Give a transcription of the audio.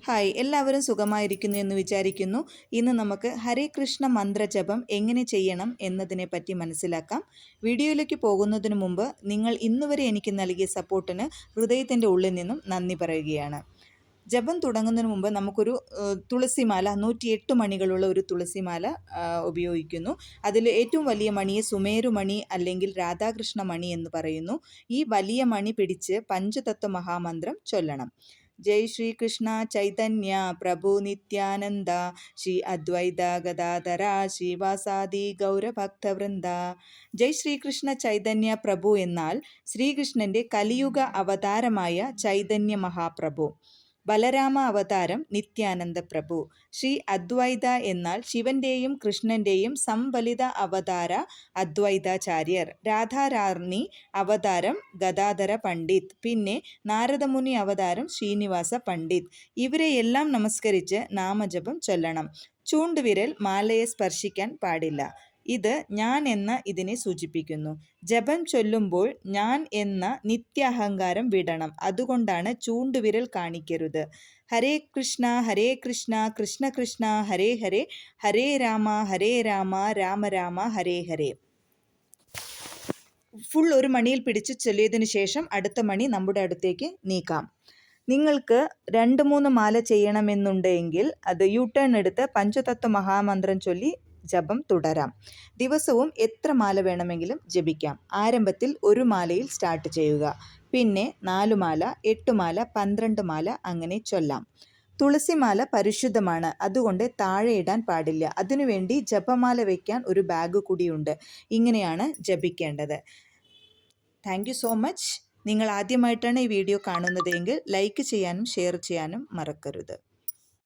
Hi, എല്ലാവരും സുഖമായിരിക്കുന്നു എന്ന് വിചാരിക്കുന്നു. ഇന്ന് നമുക്ക് ഹരേ കൃഷ്ണ മന്ത്രജപം എങ്ങനെ ചെയ്യണം എന്നതിനെ പറ്റി മനസ്സിലാക്കാം. വീഡിയോയിലേക്ക് പോകുന്നതിന് മുമ്പ് നിങ്ങൾ ഇന്നുവരെ എനിക്ക് നൽകിയ സപ്പോർട്ടിന് ഹൃദയത്തിൻ്റെ ഉള്ളിൽ നിന്നും നന്ദി പറയുകയാണ്. ജപം തുടങ്ങുന്നതിന് മുമ്പ് നമുക്കൊരു തുളസിമാല 108 മണികളുള്ള ഒരു തുളസിമാല ഉപയോഗിക്കുന്നു. അതിൽ ഏറ്റവും വലിയ മണിയെ സുമേരുമണി അല്ലെങ്കിൽ രാധാകൃഷ്ണ മണി എന്ന് പറയുന്നു. ഈ വലിയ മണി പിടിച്ച് പഞ്ചതത്വ മഹാമന്ത്രം ചൊല്ലണം. ജയ് ശ്രീകൃഷ്ണ ചൈതന്യ പ്രഭു നിത്യാനന്ദ ശ്രീ അദ്വൈത ഗദാധര ശ്രീവാസാദി ഗൗരഭക്തവൃന്ദ. ജയ് ശ്രീകൃഷ്ണ ചൈതന്യ പ്രഭു എന്നാൽ ശ്രീകൃഷ്ണന്റെ കലിയുഗ അവതാരമായ ചൈതന്യ മഹാപ്രഭു. ബലരാമ അവതാരം നിത്യാനന്ദ പ്രഭു. ശ്രീ അദ്വൈത എന്നാൽ ശിവന്റെയും കൃഷ്ണന്റെയും സംവലിത അവതാര അദ്വൈതാചാര്യർ. രാധാറാണി അവതാരം ഗദാധര പണ്ഡിത്. പിന്നെ നാരദമുനി അവതാരം ശ്രീനിവാസ പണ്ഡിത്. ഇവരെയെല്ലാം നമസ്കരിച്ച് നാമജപം ചൊല്ലണം. ചൂണ്ടുവിരൽ മാലയെ സ്പർശിക്കാൻ പാടില്ല. ഇത് ഞാൻ എന്ന ഇതിനെ സൂചിപ്പിക്കുന്നു. ജപം ചൊല്ലുമ്പോൾ ഞാൻ എന്ന നിത്യാഹങ്കാരം വിടണം. അതുകൊണ്ടാണ് ചൂണ്ടുവിരൽ കാണിക്കരുത്. ഹരേ കൃഷ്ണ കൃഷ്ണ കൃഷ്ണ ഹരേ ഹരേ, ഹരേ രാമ രാമ രാമ ഹരേ ഹരേ. ഫുൾ ഒരു മണിയിൽ പിടിച്ച് ചൊല്ലിയതിനു ശേഷം അടുത്ത മണി നമ്മുടെ അടുത്തേക്ക് നീക്കാം. നിങ്ങൾക്ക് 2-3 മാല ചെയ്യണമെന്നുണ്ടെങ്കിൽ അത് യു-ടേൺ എടുത്ത് പഞ്ചതത്വ മഹാമന്ത്രം ചൊല്ലി ജപം തുടരാം. ദിവസവും എത്ര മാല വേണമെങ്കിലും ജപിക്കാം. ആരംഭത്തിൽ ഒരു മാലയിൽ സ്റ്റാർട്ട് ചെയ്യുക. പിന്നെ 4 മാല, 8 മാല, 12 മാല അങ്ങനെ ചൊല്ലാം. തുളസിമാല പരിശുദ്ധമാണ്, അതുകൊണ്ട് താഴെ ഇടാൻ പാടില്ല. അതിനുവേണ്ടി ജപമാല വയ്ക്കാൻ ഒരു ബാഗ് കൂടിയുണ്ട്. ഇങ്ങനെയാണ് ജപിക്കേണ്ടത്. Thank you so much. നിങ്ങൾ ആദ്യമായിട്ടാണ് ഈ വീഡിയോ കാണുന്നതെങ്കിൽ ലൈക്ക് ചെയ്യാനും ഷെയർ ചെയ്യാനും മറക്കരുത്.